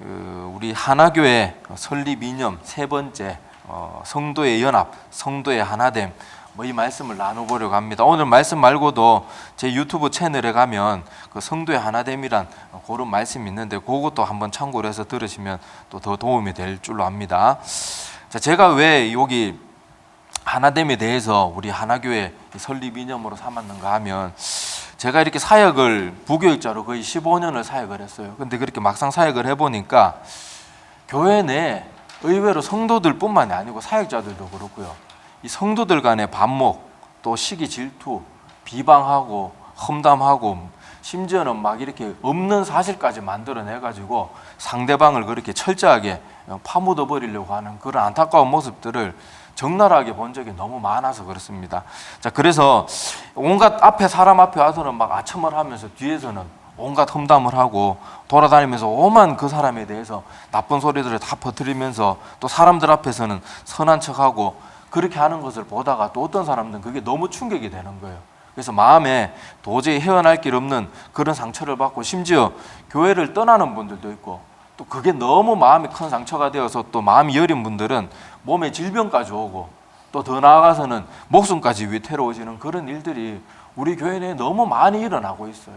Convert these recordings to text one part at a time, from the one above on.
우리 하나교회 설립 이념 세 번째 성도의 연합, 성도의 하나됨 이 말씀을 나눠보려고 합니다. 오늘 말씀 말고도 제 유튜브 채널에 가면 그 성도의 하나됨이란 그런 말씀이 있는데 그것도 한번 참고를 해서 들으시면 또 더 도움이 될 줄로 압니다. 자, 제가 왜 여기 하나됨에 대해서 우리 하나교회 설립 이념으로 삼았는가 하면 제가 이렇게 사역을 부교육자로 거의 15년을 사역을 했어요. 근데 그렇게 막상 사역을 해보니까 교회 내 의외로 성도들뿐만이 아니고 사역자들도 그렇고요. 이 성도들 간의 반목, 또 시기 질투, 비방하고 험담하고 심지어는 막 이렇게 없는 사실까지 만들어내가지고 상대방을 그렇게 철저하게 파묻어 버리려고 하는 그런 안타까운 모습들을 적나라하게 본 적이 너무 많아서 그렇습니다. 자, 그래서 온갖 사람 앞에 와서는 막 아첨을 하면서 뒤에서는 온갖 험담을 하고 돌아다니면서 오만 그 사람에 대해서 나쁜 소리들을 다 퍼뜨리면서 또 사람들 앞에서는 선한 척하고 그렇게 하는 것을 보다가 또 어떤 사람들은 그게 너무 충격이 되는 거예요. 그래서 마음에 도저히 헤어날 길 없는 그런 상처를 받고 심지어 교회를 떠나는 분들도 있고 또 그게 너무 마음이 큰 상처가 되어서 또 마음이 여린 분들은 몸에 질병까지 오고 또 더 나아가서는 목숨까지 위태로워지는 그런 일들이 우리 교회 내에 너무 많이 일어나고 있어요.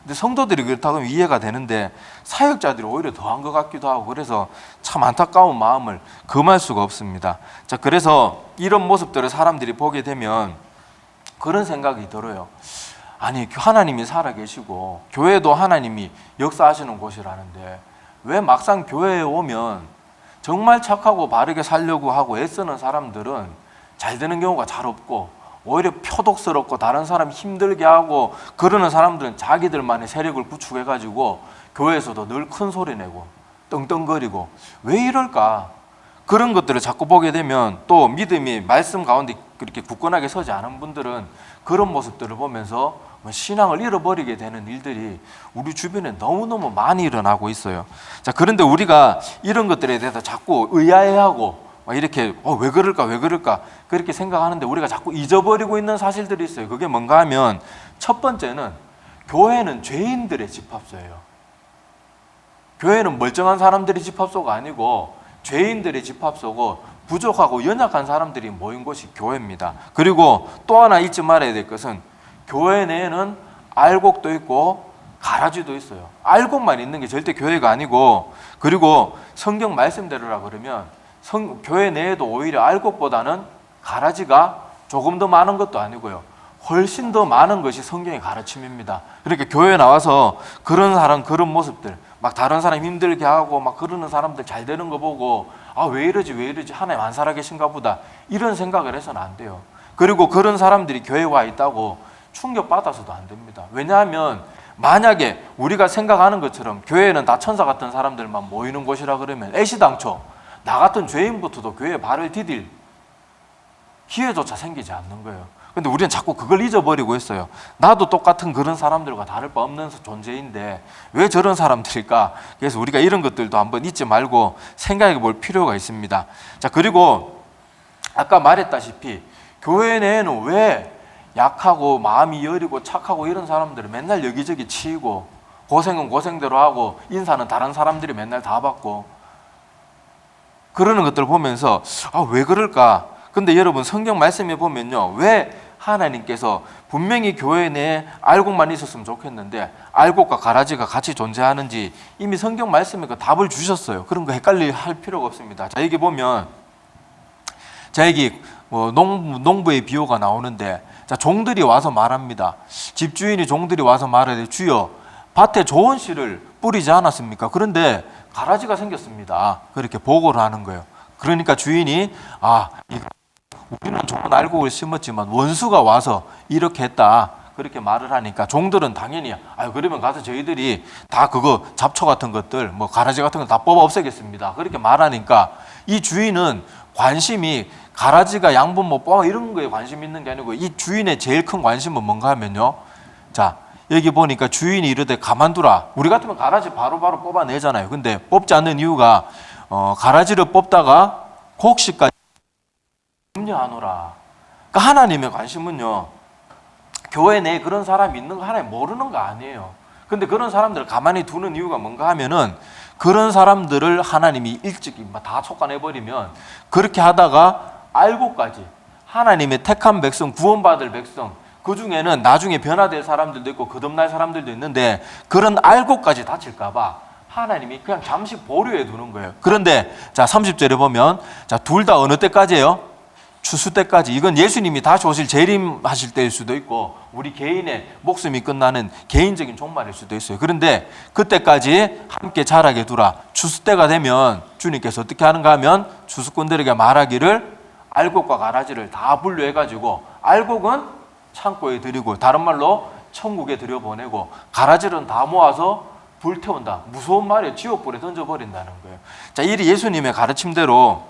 근데 성도들이 그렇다고 하면 이해가 되는데 사역자들이 오히려 더한 것 같기도 하고 그래서 참 안타까운 마음을 금할 수가 없습니다. 자, 그래서 이런 모습들을 사람들이 보게 되면 그런 생각이 들어요. 아니, 하나님이 살아계시고 교회도 하나님이 역사하시는 곳이라는데 왜 막상 교회에 오면 정말 착하고 바르게 살려고 하고 애쓰는 사람들은 잘 되는 경우가 잘 없고 오히려 표독스럽고 다른 사람 힘들게 하고 그러는 사람들은 자기들만의 세력을 구축해가지고 교회에서도 늘 큰 소리 내고 떵떵거리고 왜 이럴까? 그런 것들을 자꾸 보게 되면 또 믿음이 말씀 가운데 그렇게 굳건하게 서지 않은 분들은 그런 모습들을 보면서 신앙을 잃어버리게 되는 일들이 우리 주변에 너무너무 많이 일어나고 있어요. 자, 그런데 우리가 이런 것들에 대해서 자꾸 의아해하고 이렇게 왜 그럴까 그렇게 생각하는데 우리가 자꾸 잊어버리고 있는 사실들이 있어요. 그게 뭔가 하면 첫 번째는 교회는 죄인들의 집합소예요. 교회는 멀쩡한 사람들이 집합소가 아니고 죄인들의 집합소고 부족하고 연약한 사람들이 모인 곳이 교회입니다. 그리고 또 하나 잊지 말아야 될 것은 교회 내에는 알곡도 있고 가라지도 있어요. 알곡만 있는 게 절대 교회가 아니고 그리고 성경 말씀대로라 그러면 교회 내에도 오히려 알곡보다는 가라지가 조금 더 많은 것도 아니고요. 훨씬 더 많은 것이 성경의 가르침입니다. 그러니까 교회에 나와서 그런 사람, 그런 모습들, 막 다른 사람 힘들게 하고 막 그러는 사람들 잘 되는 거 보고 왜 이러지 하나님 안 살아계신가 보다 이런 생각을 해서는 안 돼요. 그리고 그런 사람들이 교회에 와 있다고 충격받아서도 안 됩니다. 왜냐하면 만약에 우리가 생각하는 것처럼 교회는 다 천사 같은 사람들만 모이는 곳이라 그러면 애시당초 나 같은 죄인부터도 교회에 발을 디딜 기회조차 생기지 않는 거예요. 근데 우리는 자꾸 그걸 잊어버리고 있어요. 나도 똑같은 그런 사람들과 다를 바 없는 존재인데 왜 저런 사람들일까? 그래서 우리가 이런 것들도 한번 잊지 말고 생각해 볼 필요가 있습니다. 자, 그리고 아까 말했다시피 교회 내에는 왜 약하고 마음이 여리고 착하고 이런 사람들을 맨날 여기저기 치이고 고생은 고생대로 하고 인사는 다른 사람들이 맨날 다 받고 그러는 것들을 보면서 왜 그럴까? 근데 여러분 성경 말씀에 보면요, 왜 하나님께서 분명히 교회 내에 알곡만 있었으면 좋겠는데 알곡과 가라지가 같이 존재하는지 이미 성경 말씀에 그 답을 주셨어요. 그런 거 헷갈릴 필요가 없습니다. 자, 여기 보면 여기 농부의 비유가 나오는데 자, 종들이 와서 말합니다. 집주인이 종들이 와서 말하되 주여 밭에 좋은 씨를 뿌리지 않았습니까? 그런데 가라지가 생겼습니다. 그렇게 보고를 하는 거예요. 그러니까 주인이 우리는 좋은 알곡을 심었지만 원수가 와서 이렇게 했다. 그렇게 말을 하니까 종들은 당연히 그러면 가서 저희들이 다 그거 잡초 같은 것들 가라지 같은 거 다 뽑아 없애겠습니다. 그렇게 말하니까 이 주인은 관심이 가라지가 양분 뽑아 이런 거에 관심 있는 게 아니고 이 주인의 제일 큰 관심은 뭔가 하면요. 자, 여기 보니까 주인이 이르되 가만두라. 우리 같으면 가라지 바로바로 뽑아내잖아요. 근데 뽑지 않는 이유가 가라지를 뽑다가 곡식까지 염려하노라. 그러니까 하나님의 관심은요, 교회 내에 그런 사람이 있는 거 하나님 모르는 거 아니에요. 근데 그런 사람들을 가만히 두는 이유가 뭔가 하면은 그런 사람들을 하나님이 일찍 다 촉간해버리면 그렇게 하다가 알고까지 하나님의 택한 백성, 구원받을 백성, 그 중에는 나중에 변화될 사람들도 있고 거듭날 사람들도 있는데 그런 알고까지 다칠까 봐 하나님이 그냥 잠시 보류해 두는 거예요. 그런데 자 30절에 보면 자 둘 다 어느 때까지예요? 추수 때까지. 이건 예수님이 다시 오실 재림하실 때일 수도 있고 우리 개인의 목숨이 끝나는 개인적인 종말일 수도 있어요. 그런데 그때까지 함께 자라게 두라. 추수 때가 되면 주님께서 어떻게 하는가 하면 추수꾼들에게 말하기를 알곡과 가라지를 다 분류해가지고 알곡은 창고에 들이고 다른 말로 천국에 들여보내고 가라지는 다 모아서 불태운다. 무서운 말이에요. 지옥불에 던져버린다는 거예요. 자, 이 예수님의 가르침대로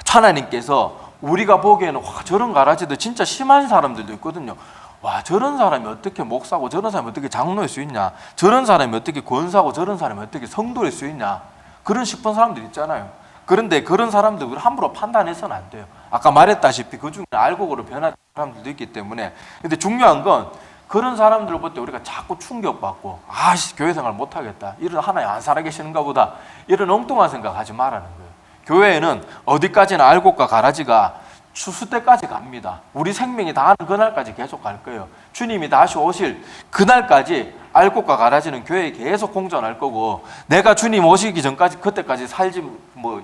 하나님께서 우리가 보기에는 와 저런 가라지도 진짜 심한 사람들도 있거든요. 와 저런 사람이 어떻게 목사고 저런 사람이 어떻게 장로일 수 있냐, 저런 사람이 어떻게 권사고 저런 사람이 어떻게 성도일 수 있냐, 그런 싶은 사람들 있잖아요. 그런데 그런 사람들을 함부로 판단해서는 안 돼요. 아까 말했다시피 그 중에 알곡으로 변한 사람들도 있기 때문에. 근데 중요한 건 그런 사람들을 볼 때 우리가 자꾸 충격받고 교회 생활 못하겠다, 이런 하나님 안 살아계시는가 보다, 이런 엉뚱한 생각하지 말라는 거예요. 교회에는 어디까지나 알곡과 가라지가 추수 때까지 갑니다. 우리 생명이 다하는 그날까지 계속 갈 거예요. 주님이 다시 오실 그날까지 알곡과 가라지는 교회에 계속 공존할 거고, 내가 주님 오시기 전까지 그때까지 살지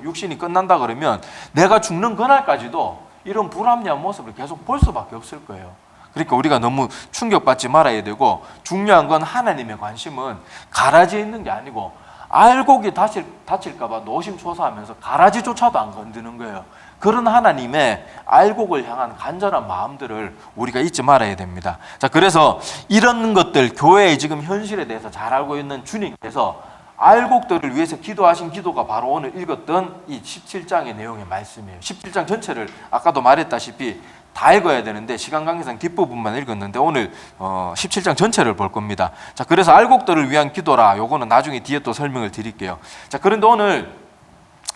육신이 끝난다 그러면 내가 죽는 그날까지도 이런 불합리한 모습을 계속 볼 수밖에 없을 거예요. 그러니까 우리가 너무 충격받지 말아야 되고, 중요한 건 하나님의 관심은 가라지에 있는 게 아니고 알곡이 다칠까 봐 노심초사하면서 가라지조차도 안 건드는 거예요. 그런 하나님의 알곡을 향한 간절한 마음들을 우리가 잊지 말아야 됩니다. 자, 그래서 이런 것들, 교회의 지금 현실에 대해서 잘 알고 있는 주님께서 알곡들을 위해서 기도하신 기도가 바로 오늘 읽었던 이 17장의 내용의 말씀이에요. 17장 전체를 아까도 말했다시피 다 읽어야 되는데 시간 관계상 뒷부분만 읽었는데 오늘 17장 전체를 볼 겁니다. 자, 그래서 알곡들을 위한 기도라, 요거는 나중에 뒤에 또 설명을 드릴게요. 자, 그런데 오늘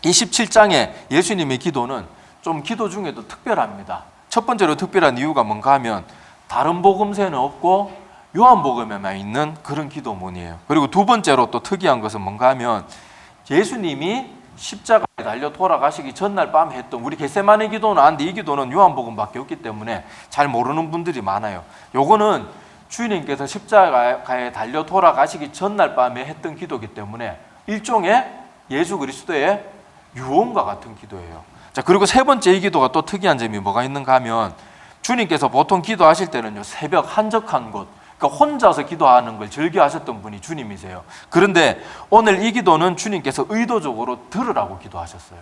이 17장의 예수님의 기도는 좀 기도 중에도 특별합니다. 첫 번째로 특별한 이유가 뭔가 하면 다른 복음서에는 없고 요한복음에만 있는 그런 기도문이에요. 그리고 두 번째로 또 특이한 것은 뭔가 하면 예수님이 십자가에 달려 돌아가시기 전날 밤에 했던 우리 겟세마네 기도는 아는데 이 기도는 요한복음밖에 없기 때문에 잘 모르는 분들이 많아요. 요거는 주님께서 십자가에 달려 돌아가시기 전날 밤에 했던 기도이기 때문에 일종의 예수 그리스도의 유언과 같은 기도예요. 자, 그리고 세 번째 이 기도가 또 특이한 점이 뭐가 있는가 하면 주님께서 보통 기도하실 때는요, 새벽 한적한 곳, 그러니까 혼자서 기도하는 걸 즐겨하셨던 분이 주님이세요. 그런데 오늘 이 기도는 주님께서 의도적으로 들으라고 기도하셨어요.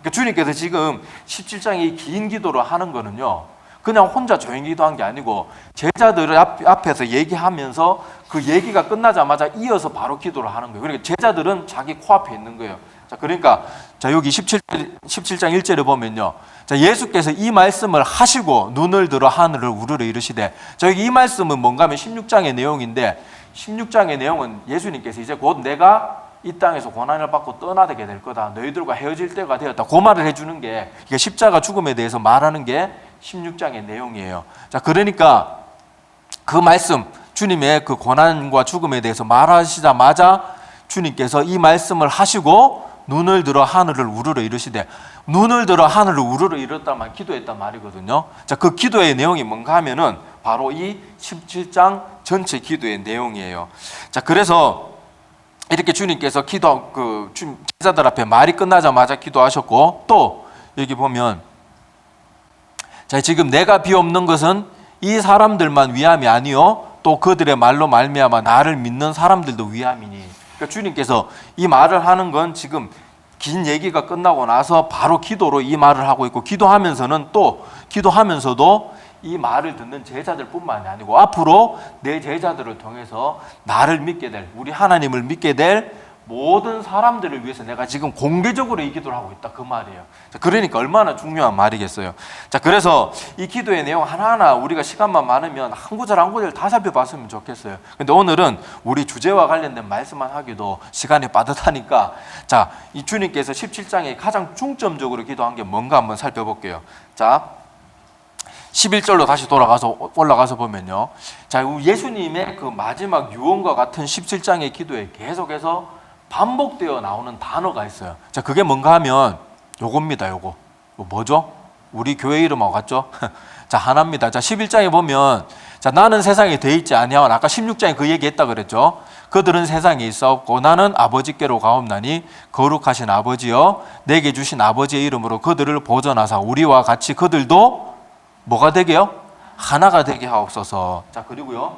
그러니까 주님께서 지금 17장의 이 긴 기도를 하는 거는요, 그냥 혼자 조용히 기도한 게 아니고 제자들 앞에서 얘기하면서 그 얘기가 끝나자마자 이어서 바로 기도를 하는 거예요. 그러니까 제자들은 자기 코앞에 있는 거예요. 자, 그러니까 자, 여기 17장 1절에 보면요, 자, 예수께서 이 말씀을 하시고 눈을 들어 하늘을 우러러 이르시되, 자, 여기 이 말씀은 뭔가 하면 16장의 내용인데 16장의 내용은 예수님께서 이제 곧 내가 이 땅에서 고난을 받고 떠나게 될 거다, 너희들과 헤어질 때가 되었다, 그 말을 해주는 게, 그러니까 십자가 죽음에 대해서 말하는 게 16장의 내용이에요. 자, 그러니까 그 말씀, 주님의 그 고난과 죽음에 대해서 말하시자마자 주님께서 이 말씀을 하시고 눈을 들어 하늘을 우러러 이르시되, 눈을 들어 하늘을 우러러 이뤘단 말, 기도했단 말이거든요. 자, 그 기도의 내용이 뭔가 하면은 바로 이 17장 전체 기도의 내용이에요. 자, 그래서 이렇게 주님께서 제자들 앞에 말이 끝나자마자 기도하셨고, 또 여기 보면 자, 지금 내가 비옵는 것은 이 사람들만 위함이 아니요 또 그들의 말로 말미암아 나를 믿는 사람들도 위함이니. 그러니까 주님께서 이 말을 하는 건 지금 긴 얘기가 끝나고 나서 바로 기도로 이 말을 하고 있고, 기도하면서도 이 말을 듣는 제자들뿐만이 아니고 앞으로 내 제자들을 통해서 나를 믿게 될, 우리 하나님을 믿게 될 모든 사람들을 위해서 내가 지금 공개적으로 이 기도를 하고 있다, 그 말이에요. 자, 그러니까 얼마나 중요한 말이겠어요. 자, 그래서 이 기도의 내용 하나하나 우리가 시간만 많으면 한 구절 한 구절 다 살펴봤으면 좋겠어요. 근데 오늘은 우리 주제와 관련된 말씀만 하기도 시간이 빠듯하니까, 자, 이 주님께서 17장에 가장 중점적으로 기도한 게 뭔가 한번 살펴볼게요. 자, 11절로 다시 올라가서 보면요, 자, 예수님의 그 마지막 유언과 같은 17장의 기도에 계속해서 반복되어 나오는 단어가 있어요. 자, 그게 뭔가 하면 요겁니다. 요거 뭐죠? 우리 교회 이름하고 같죠? 자, 하나입니다. 자, 11장에 보면 자, 나는 세상에 돼 있지 아니하오나, 아까 16장에 그 얘기했다 그랬죠. 그들은 세상에 있사옵고 나는 아버지께로 가옵나니 거룩하신 아버지여 내게 주신 아버지의 이름으로 그들을 보전하사 우리와 같이 그들도 뭐가 되게요? 하나가 되게 하옵소서. 자, 그리고요,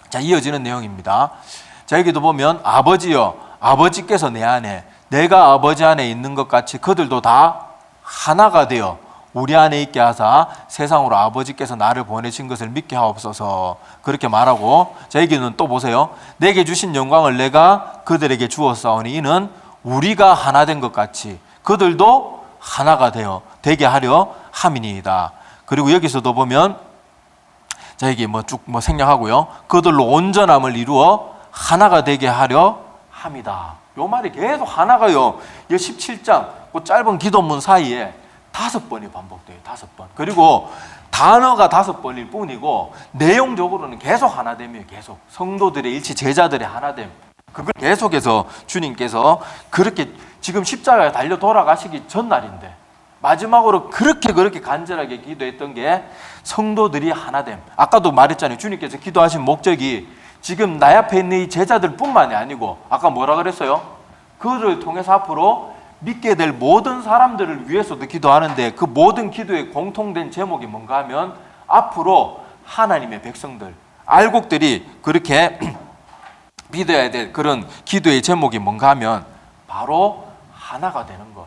자, 이어지는 내용입니다. 자, 여기도 보면 아버지여 아버지께서 내 안에 내가 아버지 안에 있는 것 같이 그들도 다 하나가 되어 우리 안에 있게 하사 세상으로 아버지께서 나를 보내신 것을 믿게 하옵소서. 그렇게 말하고, 자, 여기는 또 보세요. 내게 주신 영광을 내가 그들에게 주었사오니 이는 우리가 하나 된 것 같이 그들도 하나가 되어 되게 하려 함이니이다. 그리고 여기서도 보면 자, 여기 쭉 생략하고요. 그들로 온전함을 이루어 하나가 되게 하려 함이다. 요 말이 계속 하나가요. 이 17장 그 짧은 기도문 사이에 5번이 반복돼요. 5번. 그리고 단어가 5번일 뿐이고 내용적으로는 계속 하나됨이에요. 계속 성도들의 일치, 제자들의 하나됨. 그걸 계속해서 주님께서 그렇게 지금 십자가에 달려 돌아가시기 전날인데 마지막으로 그렇게 간절하게 기도했던 게 성도들이 하나됨. 아까도 말했잖아요. 주님께서 기도하신 목적이 지금 나 앞에 있는 이 제자들 뿐만이 아니고 아까 뭐라 그랬어요? 그들을 통해서 앞으로 믿게 될 모든 사람들을 위해서도 기도하는데 그 모든 기도의 공통된 제목이 뭔가 하면 앞으로 하나님의 백성들, 알곡들이 그렇게 믿어야 될 그런 기도의 제목이 뭔가 하면 바로 하나가 되는 것.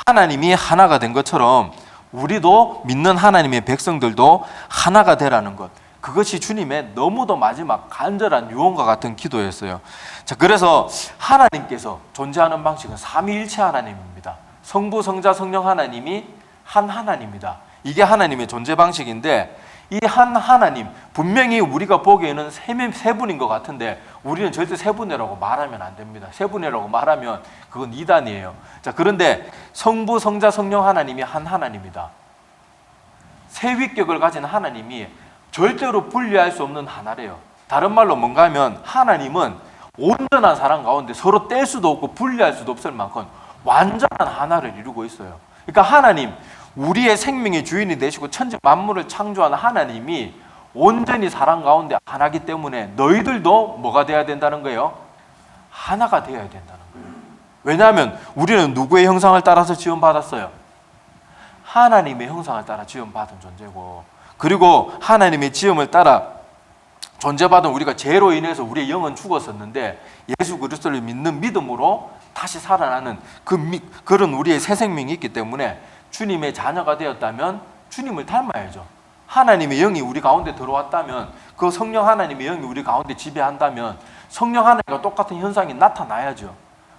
하나님이 하나가 된 것처럼 우리도 믿는 하나님의 백성들도 하나가 되라는 것. 그것이 주님의 너무도 마지막 간절한 유언과 같은 기도였어요. 자, 그래서 하나님께서 존재하는 방식은 삼위일체 하나님입니다. 성부, 성자, 성령 하나님이 한 하나님입니다. 이게 하나님의 존재 방식인데 이 한 하나님, 분명히 우리가 보기에는 세 분인 것 같은데 우리는 절대 세 분이라고 말하면 안 됩니다. 세 분이라고 말하면 그건 이단이에요. 자, 그런데 성부, 성자, 성령 하나님이 한 하나님이다. 세 위격을 가진 하나님이 절대로 분리할 수 없는 하나래요. 다른 말로 뭔가 하면 하나님은 온전한 사랑 가운데 서로 뗄 수도 없고 분리할 수도 없을 만큼 완전한 하나를 이루고 있어요. 그러니까 하나님, 우리의 생명의 주인이 되시고 천지 만물을 창조한 하나님이 온전히 사랑 가운데 하나기 때문에 너희들도 뭐가 돼야 된다는 거예요? 하나가 되어야 된다는 거예요. 왜냐하면 우리는 누구의 형상을 따라서 지음받았어요? 하나님의 형상을 따라 지음받은 존재고, 그리고 하나님의 지음을 따라 존재받은 우리가 죄로 인해서 우리의 영은 죽었었는데 예수 그리스도를 믿는 믿음으로 다시 살아나는 그런 우리의 새 생명이 있기 때문에 주님의 자녀가 되었다면 주님을 닮아야죠. 하나님의 영이 우리 가운데 들어왔다면, 그 성령 하나님의 영이 우리 가운데 지배한다면 성령 하나님과 똑같은 현상이 나타나야죠.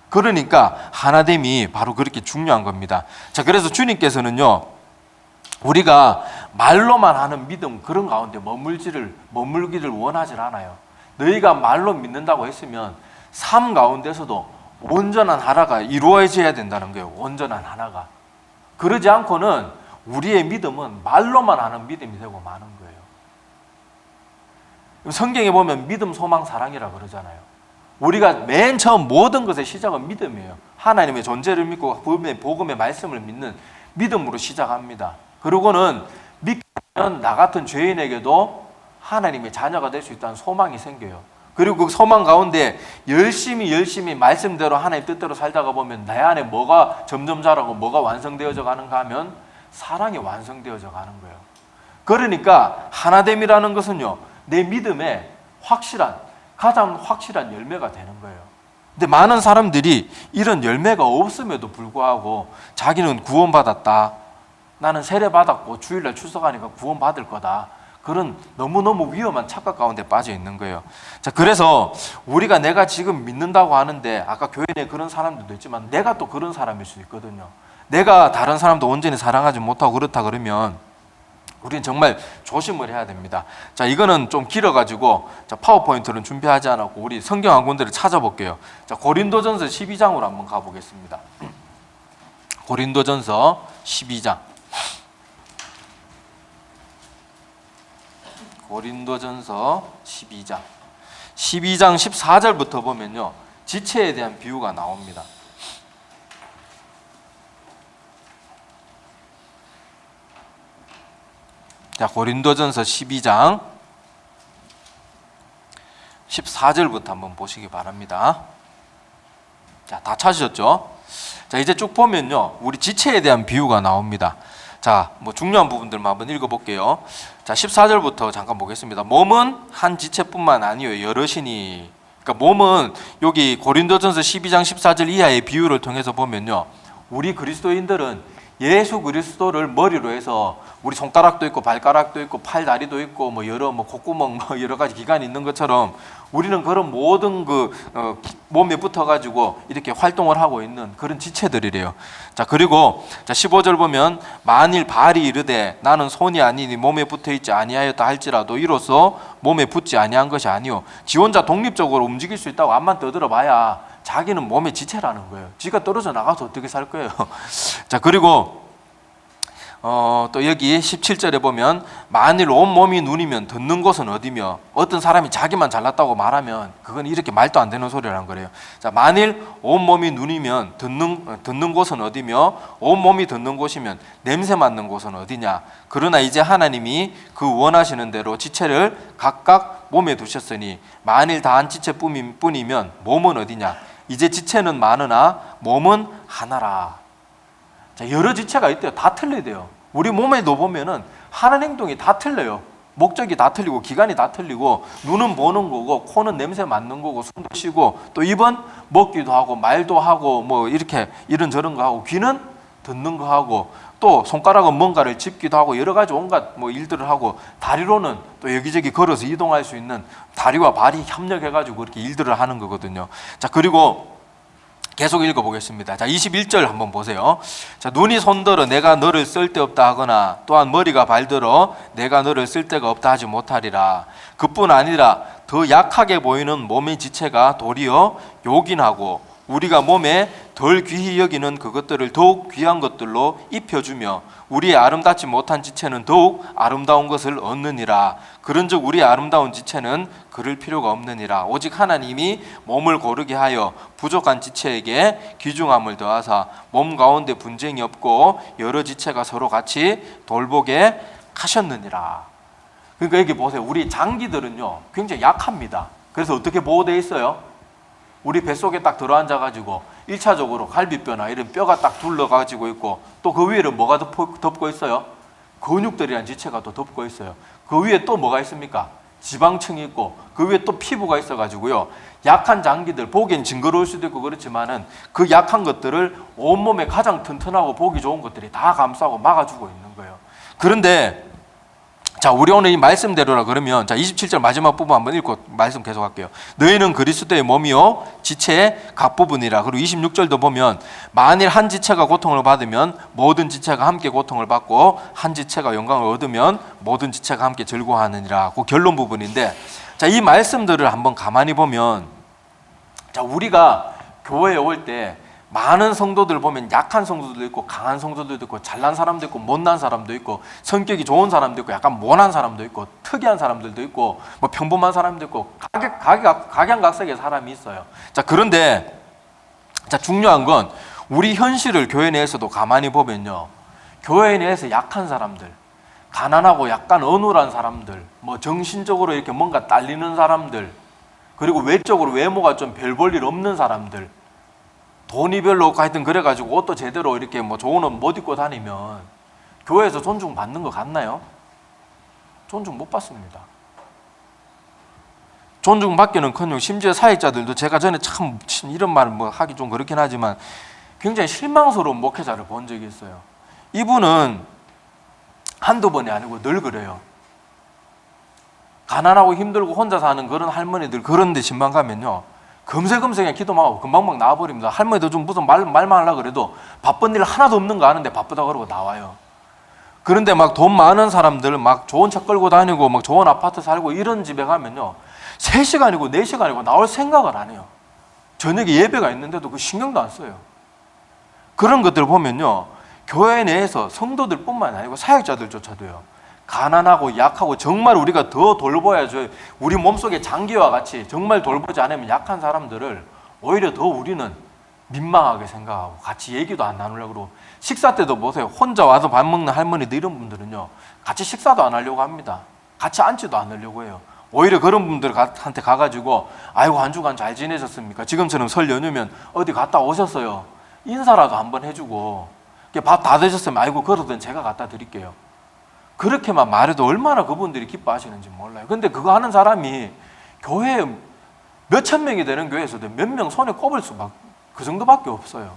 그러니까 하나됨이 바로 그렇게 중요한 겁니다. 자, 그래서 주님께서는요, 우리가 말로만 하는 믿음 그런 가운데 머물기를 원하지 않아요. 너희가 말로 믿는다고 했으면 삶 가운데서도 온전한 하나가 이루어져야 된다는 거예요. 온전한 하나가. 그러지 않고는 우리의 믿음은 말로만 하는 믿음이 되고 마는 거예요. 성경에 보면 믿음, 소망, 사랑이라 그러잖아요. 우리가 맨 처음 모든 것의 시작은 믿음이에요. 하나님의 존재를 믿고 복음의 말씀을 믿는 믿음으로 시작합니다. 그러고는 믿으면 나 같은 죄인에게도 하나님의 자녀가 될 수 있다는 소망이 생겨요. 그리고 그 소망 가운데 열심히 말씀대로 하나님 뜻대로 살다가 보면 내 안에 뭐가 점점 자라고 뭐가 완성되어져 가는가 하면 사랑이 완성되어져 가는 거예요. 그러니까 하나됨이라는 것은요, 내 믿음의 가장 확실한 열매가 되는 거예요. 근데 많은 사람들이 이런 열매가 없음에도 불구하고 자기는 구원받았다, 나는 세례받았고 주일날 출석하니까 구원받을 거다, 그런 너무너무 위험한 착각 가운데 빠져 있는 거예요. 자, 그래서 우리가 내가 지금 믿는다고 하는데 아까 교회 내에 그런 사람들도 있지만 내가 또 그런 사람일 수 있거든요. 내가 다른 사람도 온전히 사랑하지 못하고 그렇다 그러면 우리는 정말 조심을 해야 됩니다. 자, 이거는 좀 길어가지고 파워포인트는 준비하지 않았고 우리 성경 한 군데를 찾아볼게요. 자, 고린도전서 12장으로 한번 가보겠습니다. 고린도전서 12장. 고린도전서 12장 14절부터 보면요, 지체에 대한 비유가 나옵니다. 자, 고린도전서 12장 14절부터 한번 보시기 바랍니다. 자, 다 찾으셨죠? 자, 이제 쭉 보면요, 우리 지체에 대한 비유가 나옵니다. 자, 뭐 중요한 부분들만 한번 읽어볼게요. 자, 14절부터 잠깐 보겠습니다. 몸은 한 지체뿐만 아니요 여럿이니. 그러니까 몸은 여기 고린도전서 12장 14절 이하의 비유를 통해서 보면요, 우리 그리스도인들은 예수 그리스도를 머리로 해서 우리 손가락도 있고 발가락도 있고 팔 다리도 있고 뭐 여러 뭐 콧구멍 뭐 여러 가지 기관이 있는 것처럼 우리는 그런 모든 몸에 붙어 가지고 이렇게 활동을 하고 있는 그런 지체들이래요. 자, 그리고 자 15절 보면 만일 발이 이르되 나는 손이 아니니 몸에 붙어 있지 아니하였다 할지라도 이로써 몸에 붙지 아니한 것이 아니요 지 혼자 독립적으로 움직일 수 있다고 앞만 떠들어 봐야 자기는 몸의 지체라는 거예요. 지가 떨어져 나가서 어떻게 살 거예요. 자, 그리고 또 여기 17절에 보면 만일 온 몸이 눈이면 듣는 곳은 어디며, 어떤 사람이 자기만 잘났다고 말하면 그건 이렇게 말도 안 되는 소리라는 거예요. 자, 만일 온 몸이 눈이면 듣는 곳은 어디며 온 몸이 듣는 곳이면 냄새 맡는 곳은 어디냐. 그러나 이제 하나님이 그 원하시는 대로 지체를 각각 몸에 두셨으니 만일 다 한 지체뿐이면 몸은 어디냐. 이제 지체는 많으나 몸은 하나라. 자, 여러 지체가 있대요. 다 틀리대요. 우리 몸에도 보면은 하는 행동이 다 틀려요. 목적이 다 틀리고 기관이 다 틀리고, 눈은 보는 거고 코는 냄새 맡는 거고 숨도 쉬고 또 입은 먹기도 하고 말도 하고 뭐 이렇게 이런저런 거 하고, 귀는 듣는 거 하고 또 손가락은 뭔가를 짚기도 하고 여러 가지 온갖 뭐 일들을 하고, 다리로는 또 여기저기 걸어서 이동할 수 있는 다리와 발이 협력해가지고 이렇게 일들을 하는 거거든요. 자, 그리고 계속 읽어보겠습니다. 자, 21절 한번 보세요. 자, 눈이 손들어 내가 너를 쓸데없다 하거나 또한 머리가 발들어 내가 너를 쓸데가 없다 하지 못하리라. 그뿐 아니라 더 약하게 보이는 몸의 지체가 도리어 요긴하고 우리가 몸에 덜 귀히 여기는 그것들을 더욱 귀한 것들로 입혀주며 우리의 아름답지 못한 지체는 더욱 아름다운 것을 얻느니라. 그런즉 우리의 아름다운 지체는 그럴 필요가 없느니라. 오직 하나님이 몸을 고르게 하여 부족한 지체에게 귀중함을 더하사 몸 가운데 분쟁이 없고 여러 지체가 서로 같이 돌보게 하셨느니라. 그러니까 여기 보세요. 우리 장기들은요 굉장히 약합니다. 그래서 어떻게 보호되어 있어요? 우리 뱃속에 딱 들어앉아가지고 1차적으로 갈비뼈나 이런 뼈가 딱 둘러가지고 있고, 또 그 위에는 뭐가 덮고 있어요? 근육들이란 지체가 또 덮고 있어요. 그 위에 또 뭐가 있습니까? 지방층이 있고 그 위에 또 피부가 있어가지고요, 약한 장기들, 보기엔 징그러울 수도 있고 그렇지만은 그 약한 것들을 온몸에 가장 튼튼하고 보기 좋은 것들이 다 감싸고 막아주고 있는 거예요. 그런데 자, 우리 오늘 이 말씀대로라 그러면, 자, 27절 마지막 부분 한번 읽고 말씀 계속할게요. 너희는 그리스도의 몸이요 지체의 각 부분이라. 그리고 26절도 보면 만일 한 지체가 고통을 받으면 모든 지체가 함께 고통을 받고 한 지체가 영광을 얻으면 모든 지체가 함께 즐거워하느니라. 그 결론 부분인데, 자, 이 말씀들을 한번 가만히 보면, 자, 우리가 교회에 올 때 많은 성도들 보면 약한 성도들도 있고 강한 성도들도 있고 잘난 사람도 있고 못난 사람도 있고 성격이 좋은 사람도 있고 약간 모난 사람도 있고 특이한 사람들도 있고 뭐 평범한 사람도 있고 각양각색의 사람이 있어요. 자, 그런데 자, 중요한 건 우리 현실을 교회 내에서도 가만히 보면요, 교회 내에서 약한 사람들, 가난하고 약간 어눌한 사람들, 뭐 정신적으로 이렇게 뭔가 딸리는 사람들, 그리고 외적으로 외모가 좀 별 볼 일 없는 사람들, 돈이 별로 없고 하여튼 그래가지고 옷도 제대로 이렇게 뭐 좋은 옷 못 입고 다니면 교회에서 존중받는 것 같나요? 존중 못 받습니다. 존중받기는커녕 심지어 사역자들도, 제가 전에 참 이런 말 뭐 하기 좀 그렇긴 하지만 굉장히 실망스러운 목회자를 본 적이 있어요. 이분은 한두 번이 아니고 늘 그래요. 가난하고 힘들고 혼자 사는 그런 할머니들 그런 데 신방 가면요, 금세 그냥 기도만 하고 금방 나와버립니다. 할머니도 좀 무슨 말만 하려고 그래도 바쁜 일 하나도 없는 거 아는데 바쁘다 그러고 나와요. 그런데 막 돈 많은 사람들, 막 좋은 차 끌고 다니고 막 좋은 아파트 살고 이런 집에 가면요 3시간이고 4시간이고 나올 생각을 안 해요. 저녁에 예배가 있는데도 그 신경도 안 써요. 그런 것들 보면요, 교회 내에서 성도들 뿐만 아니고 사역자들조차도요, 가난하고 약하고 정말 우리가 더 돌봐야죠. 우리 몸속에 장기와 같이 정말 돌보지 않으면 약한 사람들을 오히려 더 우리는 민망하게 생각하고 같이 얘기도 안 나누려고 그러고, 식사 때도 보세요. 혼자 와서 밥 먹는 할머니들 이런 분들은요, 같이 식사도 안 하려고 합니다. 같이 앉지도 않으려고 해요. 오히려 그런 분들한테 가가지고 아이고 한 주간 잘 지내셨습니까? 지금처럼 설 연휴면 어디 갔다 오셨어요? 인사라도 한번 해주고, 밥 다 드셨으면 아이고 그러던 제가 갖다 드릴게요. 그렇게만 말해도 얼마나 그분들이 기뻐하시는지 몰라요. 근데 그거 하는 사람이 교회에 몇천 명이 되는 교회에서도 몇 명 손에 꼽을 수밖에, 그 정도밖에 없어요.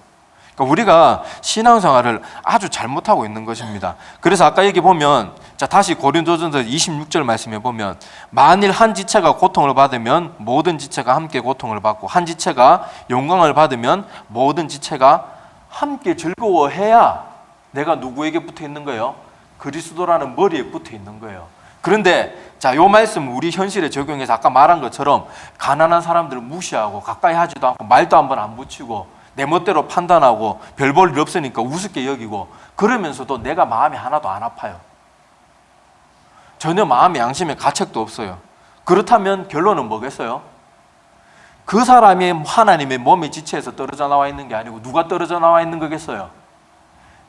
그러니까 우리가 신앙생활을 아주 잘못하고 있는 것입니다. 그래서 아까 여기 보면, 자 다시 고린도전서 26절 말씀에 보면, 만일 한 지체가 고통을 받으면 모든 지체가 함께 고통을 받고, 한 지체가 영광을 받으면 모든 지체가 함께 즐거워해야 내가 누구에게 붙어 있는 거예요? 그리스도라는 머리에 붙어 있는 거예요. 그런데 자, 요 말씀 우리 현실에 적용해서 아까 말한 것처럼 가난한 사람들을 무시하고 가까이 하지도 않고 말도 한번 안 붙이고 내 멋대로 판단하고 별 볼 일 없으니까 우습게 여기고, 그러면서도 내가 마음이 하나도 안 아파요. 전혀 마음의 양심에 가책도 없어요. 그렇다면 결론은 뭐겠어요? 그 사람이 하나님의 몸의 지체에서 떨어져 나와 있는 게 아니고 누가 떨어져 나와 있는 거겠어요?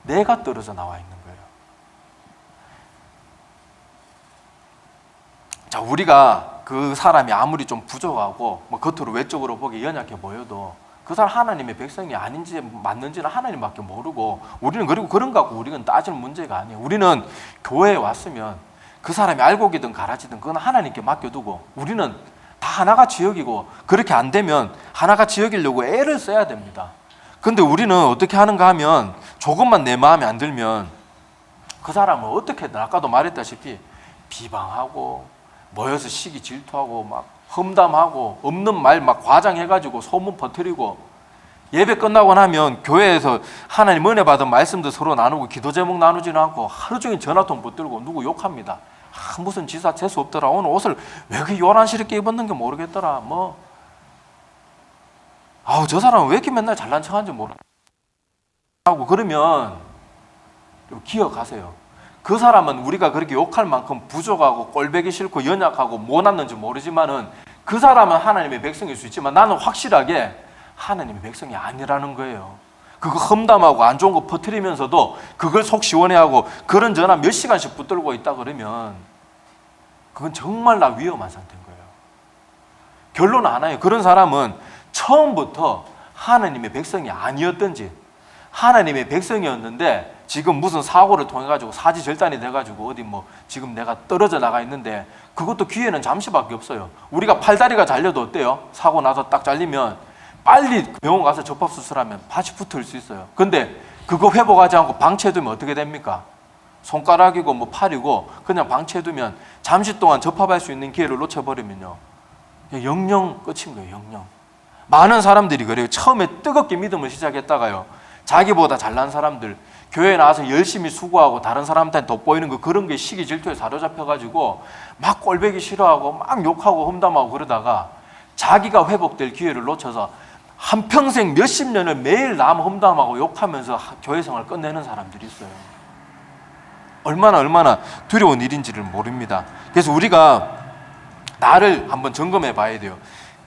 내가 떨어져 나와 있는 거예요. 자, 우리가 그 사람이 아무리 좀 부족하고 뭐 겉으로 외적으로 보기 연약해 보여도 그 사람 하나님의 백성이 아닌지 맞는지는 하나님밖에 모르고, 우리는 그리고 그런 거 갖고 우리는 따지는 문제가 아니에요. 우리는 교회에 왔으면 그 사람이 알고기든 가라지든 그건 하나님께 맡겨두고 우리는 다 하나같이 여기고, 그렇게 안 되면 하나같이 여기려고 애를 써야 됩니다. 근데 우리는 어떻게 하는가 하면 조금만 내 마음에 안 들면 그 사람을 어떻게든 아까도 말했다시피 비방하고 모여서 시기 질투하고 막 험담하고 없는 말 막 과장해가지고 소문 퍼뜨리고, 예배 끝나고 나면 교회에서 하나님 은혜 받은 말씀도 서로 나누고 기도 제목 나누지는 않고 하루 종일 전화통 붙들고 누구 욕합니다. 무슨 지사 재수 없더라. 오늘 옷을 왜 그렇게 요란스럽게 입었는 게 모르겠더라. 저 사람은 왜 이렇게 맨날 잘난 척하는지 모르겠고, 그러면 기억하세요. 그 사람은 우리가 그렇게 욕할 만큼 부족하고 꼴배기 싫고 연약하고 못났는지 모르지만은 그 사람은 하나님의 백성일 수 있지만 나는 확실하게 하나님의 백성이 아니라는 거예요. 그거 험담하고 안 좋은 거 퍼뜨리면서도 그걸 속 시원해하고 그런 전화 몇 시간씩 붙들고 있다 그러면 그건 정말 나 위험한 상태인 거예요. 결론은 하나예요. 그런 사람은 처음부터 하나님의 백성이 아니었든지, 하나님의 백성이었는데 지금 무슨 사고를 통해 가지고 사지절단이 돼 가지고 어디 지금 내가 떨어져 나가 있는데, 그것도 기회는 잠시밖에 없어요. 우리가 팔다리가 잘려도 어때요? 사고 나서 딱 잘리면 빨리 병원 가서 접합수술하면 다시 붙을 수 있어요. 근데 그거 회복하지 않고 방치해두면 어떻게 됩니까? 손가락이고 팔이고 그냥 방치해두면 잠시 동안 접합할 수 있는 기회를 놓쳐버리면요, 영영 끝인 거예요. 영영. 많은 사람들이 그래요. 처음에 뜨겁게 믿음을 시작했다가요, 자기보다 잘난 사람들, 교회에 나와서 열심히 수고하고 다른 사람한테 돋보이는 거, 그런 게 시기 질투에 사로잡혀가지고 막 꼴배기 싫어하고 막 욕하고 험담하고 그러다가 자기가 회복될 기회를 놓쳐서 한평생 몇십 년을 매일 남 험담하고 욕하면서 교회 생활을 끝내는 사람들이 있어요. 얼마나 두려운 일인지를 모릅니다. 그래서 우리가 나를 한번 점검해 봐야 돼요.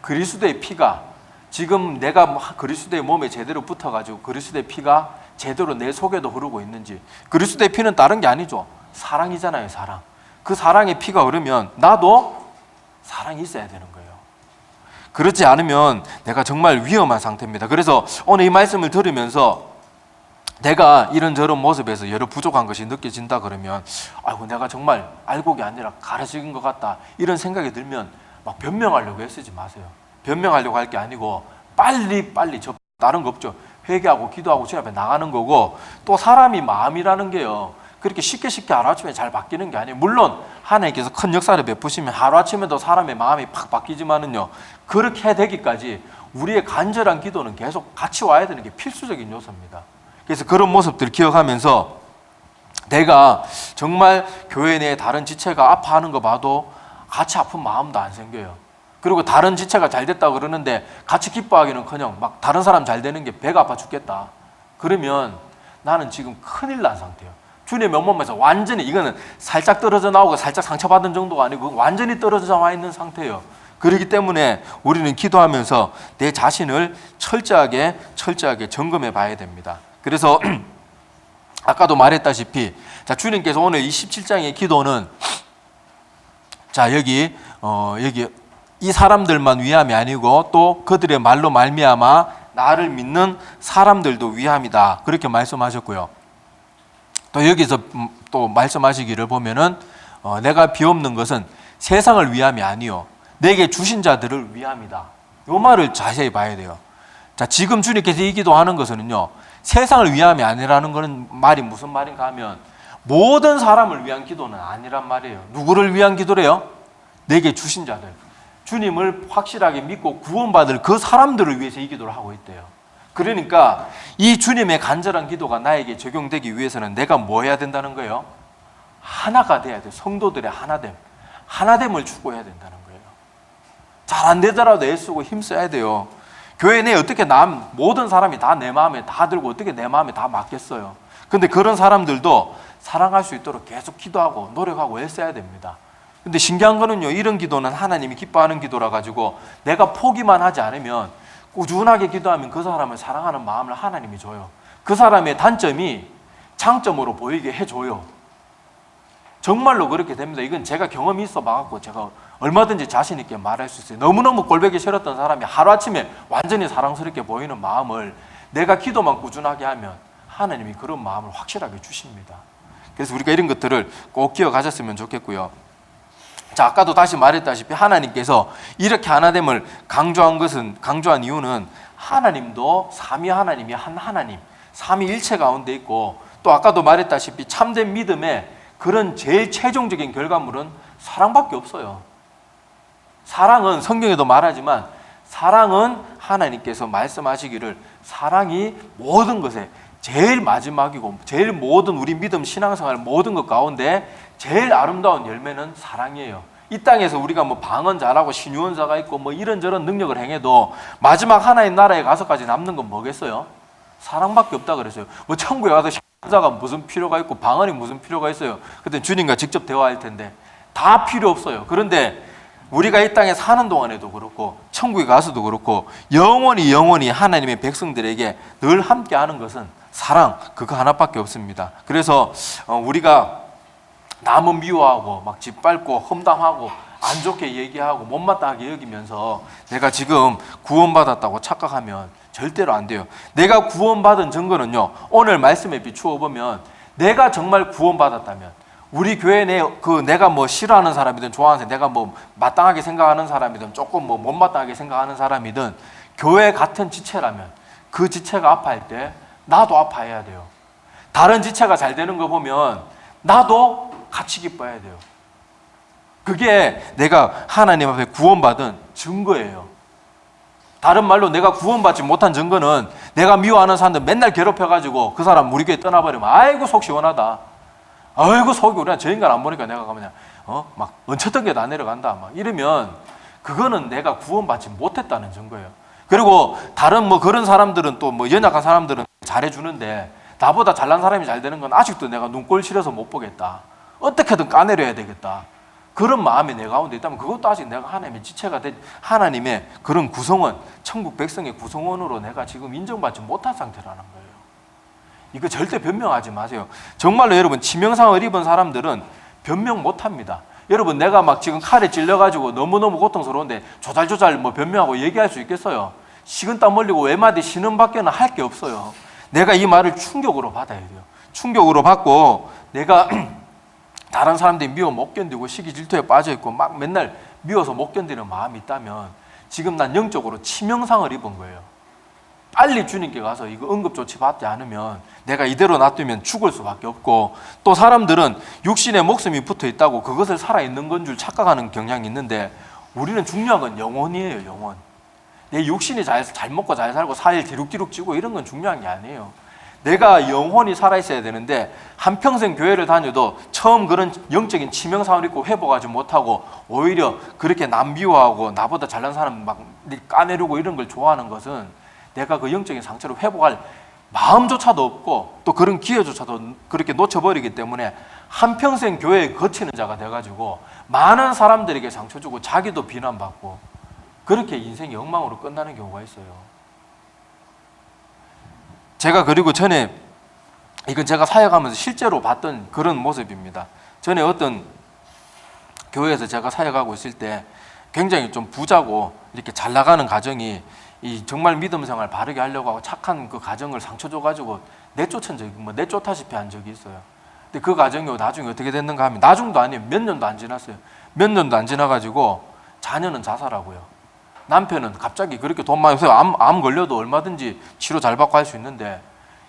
그리스도의 피가 지금 내가 그리스도의 몸에 제대로 붙어가지고 그리스도의 피가 제대로 내 속에도 흐르고 있는지. 그리스도의 피는 다른 게 아니죠. 사랑이잖아요. 사랑. 그 사랑의 피가 흐르면 나도 사랑이 있어야 되는 거예요. 그렇지 않으면 내가 정말 위험한 상태입니다. 그래서 오늘 이 말씀을 들으면서 내가 이런저런 모습에서 여러 부족한 것이 느껴진다 그러면, 아이고 내가 정말 알곡이 아니라 가라지인 것 같다, 이런 생각이 들면 막 변명하려고 애쓰지 마세요. 변명하려고 할 게 아니고 빨리 다른 거 없죠. 회개하고 기도하고 주님 앞에 나가는 거고, 또 사람이 마음이라는 게요, 그렇게 쉽게 하루아침에 잘 바뀌는 게 아니에요. 물론 하나님께서 큰 역사를 베푸시면 하루아침에도 사람의 마음이 팍 바뀌지만은요, 그렇게 되기까지 우리의 간절한 기도는 계속 같이 와야 되는 게 필수적인 요소입니다. 그래서 그런 모습들을 기억하면서 내가 정말 교회 내에 다른 지체가 아파하는 거 봐도 같이 아픈 마음도 안 생겨요. 그리고 다른 지체가 잘 됐다고 그러는데 같이 기뻐하기는커녕 막 다른 사람 잘 되는 게 배가 아파 죽겠다, 그러면 나는 지금 큰일 난 상태예요. 주님의 몸에서 완전히, 이거는 살짝 떨어져 나오고 살짝 상처받은 정도가 아니고 완전히 떨어져 나와 있는 상태예요. 그렇기 때문에 우리는 기도하면서 내 자신을 철저하게 점검해 봐야 됩니다. 그래서 아까도 말했다시피 자, 주님께서 오늘 이 17장의 기도는 자, 여기 이 사람들만 위함이 아니고 또 그들의 말로 말미암아 나를 믿는 사람들도 위함이다. 그렇게 말씀하셨고요. 또 여기서 또 말씀하시기를 보면은 내가 비옵는 것은 세상을 위함이 아니요 내게 주신 자들을 위함이다. 이 말을 자세히 봐야 돼요. 자, 지금 주님께서 이 기도하는 것은요 세상을 위함이 아니라는 거는 말이 무슨 말인가 하면 모든 사람을 위한 기도는 아니란 말이에요. 누구를 위한 기도래요? 내게 주신 자들, 주님을 확실하게 믿고 구원받을 그 사람들을 위해서 이 기도를 하고 있대요. 그러니까 이 주님의 간절한 기도가 나에게 적용되기 위해서는 내가 뭐 해야 된다는 거예요? 하나가 돼야 돼요. 성도들의 하나됨을 추구해야 된다는 거예요. 잘 안 되더라도 애쓰고 힘써야 돼요. 교회 내에 어떻게 모든 사람이 다 내 마음에 다 들고 어떻게 내 마음에 다 맞겠어요. 근데 그런 사람들도 사랑할 수 있도록 계속 기도하고 노력하고 애써야 됩니다. 근데 신기한 거는요, 이런 기도는 하나님이 기뻐하는 기도라 가지고 내가 포기만 하지 않으면 꾸준하게 기도하면 그 사람을 사랑하는 마음을 하나님이 줘요. 그 사람의 단점이 장점으로 보이게 해줘요. 정말로 그렇게 됩니다. 이건 제가 경험이 있어 봐갖고 제가 얼마든지 자신 있게 말할 수 있어요. 너무너무 꼴보기 싫었던 사람이 하루아침에 완전히 사랑스럽게 보이는 마음을 내가 기도만 꾸준하게 하면 하나님이 그런 마음을 확실하게 주십니다. 그래서 우리가 이런 것들을 꼭 기억하셨으면 좋겠고요. 자, 아까도 다시 말했다시피 하나님께서 이렇게 하나됨을 강조한 이유는 하나님도 삼위 하나님이 한 하나님, 삼위일체 가운데 있고 또 아까도 말했다시피 참된 믿음의 그런 제일 최종적인 결과물은 사랑밖에 없어요. 사랑은 성경에도 말하지만 사랑은 하나님께서 말씀하시기를 사랑이 모든 것에 제일 마지막이고 제일 모든 우리 믿음 신앙생활 모든 것 가운데 제일 아름다운 열매는 사랑이에요. 이 땅에서 우리가 뭐 방언 잘하고 신유언자가 있고 뭐 이런저런 능력을 행해도 마지막 하나님 나라에 가서까지 남는 건 뭐겠어요? 사랑밖에 없다 그랬어요. 뭐 천국에 가서 신유언자가 무슨 필요가 있고 방언이 무슨 필요가 있어요? 그때 주님과 직접 대화할 텐데 다 필요 없어요. 그런데 우리가 이 땅에 사는 동안에도 그렇고 천국에 가서도 그렇고 영원히 하나님의 백성들에게 늘 함께하는 것은 사랑, 그거 하나밖에 없습니다. 그래서 우리가 남은 미워하고 막 짓밟고 험담하고 안 좋게 얘기하고 못마땅하게 여기면서 내가 지금 구원받았다고 착각하면 절대로 안 돼요. 내가 구원받은 증거는요, 오늘 말씀에 비추어 보면 내가 정말 구원받았다면 우리 교회 내 내가 뭐 싫어하는 사람이든 좋아하는 사람, 내가 뭐 마땅하게 생각하는 사람이든 조금 뭐 못마땅하게 생각하는 사람이든 교회 같은 지체라면 그 지체가 아파할 때 나도 아파해야 돼요. 다른 지체가 잘 되는 거 보면 나도 같이 기뻐해야 돼요. 그게 내가 하나님 앞에 구원받은 증거예요. 다른 말로 내가 구원받지 못한 증거는 내가 미워하는 사람들 맨날 괴롭혀가지고 그 사람 우리 교회 떠나버리면 아이고 속 시원하다. 아이고 속이 우리가 저 인간 안 보니까 내가 가면 막 얹혔던 게 다 내려간다 막 이러면 그거는 내가 구원받지 못했다는 증거예요. 그리고 다른 뭐 그런 사람들은 또 뭐 연약한 사람들은 잘해주는데 나보다 잘난 사람이 잘 되는 건 아직도 내가 눈꼴 싫어서 못 보겠다. 어떻게든 까내려야 되겠다. 그런 마음이 내 가운데 있다면 그것도 아직 내가 하나님의 지체가 된 하나님의 그런 구성원, 천국 백성의 구성원으로 내가 지금 인정받지 못한 상태라는 거예요. 이거 절대 변명하지 마세요. 정말로 여러분 치명상을 입은 사람들은 변명 못합니다. 여러분 내가 막 지금 칼에 찔려가지고 너무너무 고통스러운데 조잘조잘 뭐 변명하고 얘기할 수 있겠어요? 식은땀 흘리고 외마디 쉬는 밖에는 할 게 없어요. 내가 이 말을 충격으로 받아야 돼요. 충격으로 받고 내가 다른 사람들이 미워 못 견디고 시기 질투에 빠져있고 막 맨날 미워서 못 견디는 마음이 있다면 지금 난 영적으로 치명상을 입은 거예요. 빨리 주님께 가서 이거 응급조치 받지 않으면 내가 이대로 놔두면 죽을 수밖에 없고 또 사람들은 육신에 목숨이 붙어 있다고 그것을 살아있는 건 줄 착각하는 경향이 있는데 우리는 중요한 건 영혼이에요. 영혼. 내 육신이 잘 먹고 잘 살고 살일 뒤룩뒤룩 찌고 이런 건 중요한 게 아니에요. 내가 영혼이 살아있어야 되는데 한평생 교회를 다녀도 처음 그런 영적인 치명상을 입고 회복하지 못하고 오히려 그렇게 남 미워하고 나보다 잘난 사람 막 까내려고 이런 걸 좋아하는 것은 내가 그 영적인 상처를 회복할 마음조차도 없고 또 그런 기회조차도 그렇게 놓쳐버리기 때문에 한평생 교회에 거치는 자가 돼가지고 많은 사람들에게 상처 주고 자기도 비난받고 그렇게 인생이 엉망으로 끝나는 경우가 있어요. 제가 그리고 전에 이건 제가 사역하면서 실제로 봤던 그런 모습입니다. 전에 어떤 교회에서 제가 사역하고 있을 때 굉장히 좀 부자고 이렇게 잘 나가는 가정이 이 정말 믿음 생활 바르게 하려고 하고 착한 그 가정을 상처 줘가지고 내쫓은 적이 내쫓다시피 한 적이 있어요. 근데 그 가정이 나중에 어떻게 됐는가 하면 나중도 아니에요. 몇 년도 안 지났어요. 몇 년도 안 지나가지고 자녀는 자살하고요. 남편은 갑자기 그렇게 돈 많이 써요. 암 걸려도 얼마든지 치료 잘 받고 할 수 있는데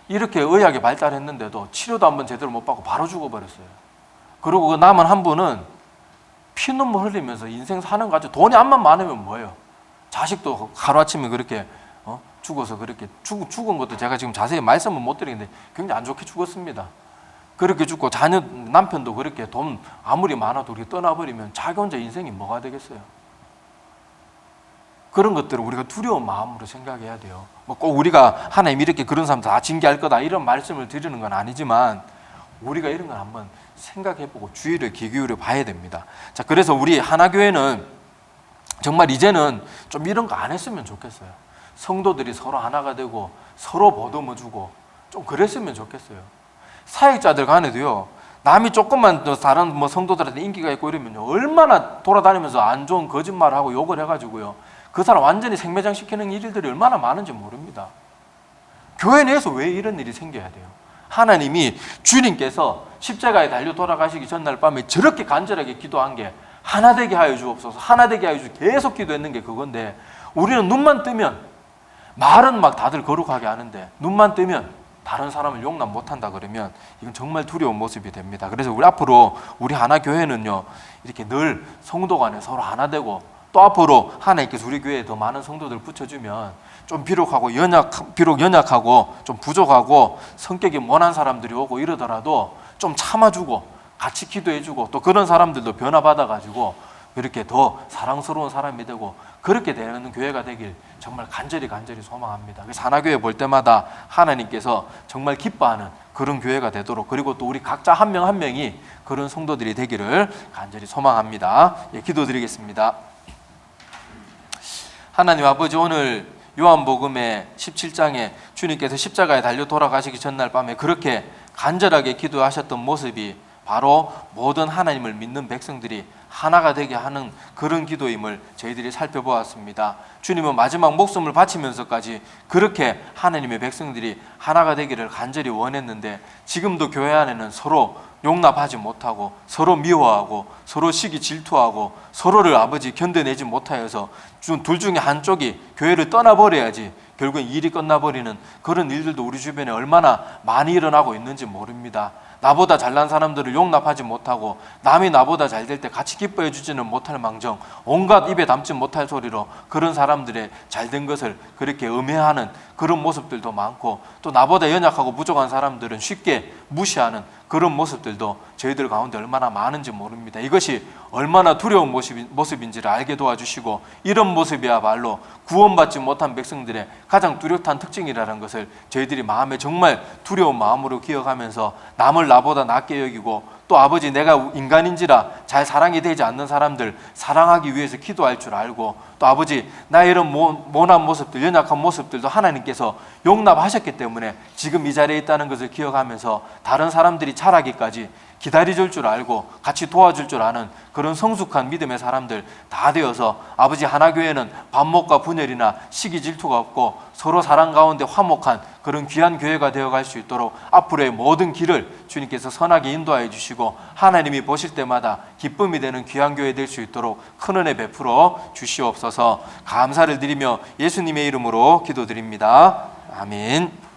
이렇게 의학이 발달했는데도 치료도 한번 제대로 못 받고 바로 죽어버렸어요. 그리고 그 남은 한 분은 피눈물 흘리면서 인생 사는 거 가지고 돈이 암만 많으면 뭐예요? 자식도 하루아침에 그렇게 죽어서 그렇게 죽은 것도 제가 지금 자세히 말씀은 못 드리는데 굉장히 안 좋게 죽었습니다. 그렇게 죽고 자녀 남편도 그렇게 돈 아무리 많아도 그렇게 떠나버리면 자기 혼자 인생이 뭐가 되겠어요? 그런 것들을 우리가 두려운 마음으로 생각해야 돼요. 뭐 꼭 우리가 하나님 이렇게 그런 사람 다 징계할 거다 이런 말씀을 드리는 건 아니지만 우리가 이런 걸 한번 생각해보고 주의를 기울여 봐야 됩니다. 자, 그래서 우리 하나교회는 정말 이제는 좀 이런 거 안 했으면 좋겠어요. 성도들이 서로 하나가 되고 서로 보듬어주고 좀 그랬으면 좋겠어요. 사역자들 간에도요, 남이 조금만 더 다른 성도들한테 인기가 있고 이러면요, 얼마나 돌아다니면서 안 좋은 거짓말을 하고 욕을 해가지고요, 그 사람 완전히 생매장 시키는 일들이 얼마나 많은지 모릅니다. 교회 내에서 왜 이런 일이 생겨야 돼요? 하나님이 주님께서 십자가에 달려 돌아가시기 전날 밤에 저렇게 간절하게 기도한 게 하나 되게 하여 주옵소서, 하나 되게 하여 주옵소서 계속 기도했는 게 그건데, 우리는 눈만 뜨면 말은 막 다들 거룩하게 하는데 눈만 뜨면 다른 사람을 용납 못한다 그러면 이건 정말 두려운 모습이 됩니다. 그래서 우리 앞으로 우리 하나교회는요, 이렇게 늘 성도 간에 서로 하나 되고 또 앞으로 하나님께서 우리 교회에 더 많은 성도들을 붙여주면 좀 비록 연약하고 좀 부족하고 성격이 모난 사람들이 오고 이러더라도 좀 참아주고 같이 기도해주고 또 그런 사람들도 변화받아가지고 그렇게 더 사랑스러운 사람이 되고 그렇게 되는 교회가 되길 정말 간절히 소망합니다. 그래서 하나교회 볼 때마다 하나님께서 정말 기뻐하는 그런 교회가 되도록, 그리고 또 우리 각자 한 명 한 명이 그런 성도들이 되기를 간절히 소망합니다. 예, 기도드리겠습니다. 하나님 아버지, 오늘 요한복음의 17장에 주님께서 십자가에 달려 돌아가시기 전날 밤에 그렇게 간절하게 기도하셨던 모습이 바로 모든 하나님을 믿는 백성들이 하나가 되게 하는 그런 기도임을 저희들이 살펴보았습니다. 주님은 마지막 목숨을 바치면서까지 그렇게 하나님의 백성들이 하나가 되기를 간절히 원했는데, 지금도 교회 안에는 서로 용납하지 못하고 서로 미워하고 서로 시기 질투하고 서로를 아버지 견뎌내지 못하여서 둘 중에 한쪽이 교회를 떠나버려야지 결국엔 일이 끝나버리는 그런 일들도 우리 주변에 얼마나 많이 일어나고 있는지 모릅니다. 나보다 잘난 사람들을 용납하지 못하고 남이 나보다 잘 될 때 같이 기뻐해 주지는 못할 망정 온갖 입에 담지 못할 소리로 그런 사람들의 잘된 것을 그렇게 음해하는 그런 모습들도 많고, 또 나보다 연약하고 부족한 사람들은 쉽게 무시하는 그런 모습들도 저희들 가운데 얼마나 많은지 모릅니다. 이것이 얼마나 두려운 모습인지를 알게 도와주시고, 이런 모습이야말로 구원받지 못한 백성들의 가장 뚜렷한 특징이라는 것을 저희들이 마음에 정말 두려운 마음으로 기억하면서 남을 나보다 낮게 여기고, 또 아버지 내가 인간인지라 잘 사랑이 되지 않는 사람들 사랑하기 위해서 기도할 줄 알고, 또 아버지 나의 이런 모난 모습들, 연약한 모습들도 하나님께서 용납하셨기 때문에 지금 이 자리에 있다는 것을 기억하면서 다른 사람들이 자라기까지 기다려줄 줄 알고 같이 도와줄 줄 아는 그런 성숙한 믿음의 사람들 다 되어서 아버지 하나교회는 반목과 분열이나 시기 질투가 없고 서로 사랑 가운데 화목한 그런 귀한 교회가 되어갈 수 있도록 앞으로의 모든 길을 주님께서 선하게 인도하여 주시고, 하나님이 보실 때마다 기쁨이 되는 귀한 교회 될 수 있도록 큰 은혜 베풀어 주시옵소서. 감사를 드리며 예수님의 이름으로 기도드립니다. 아멘.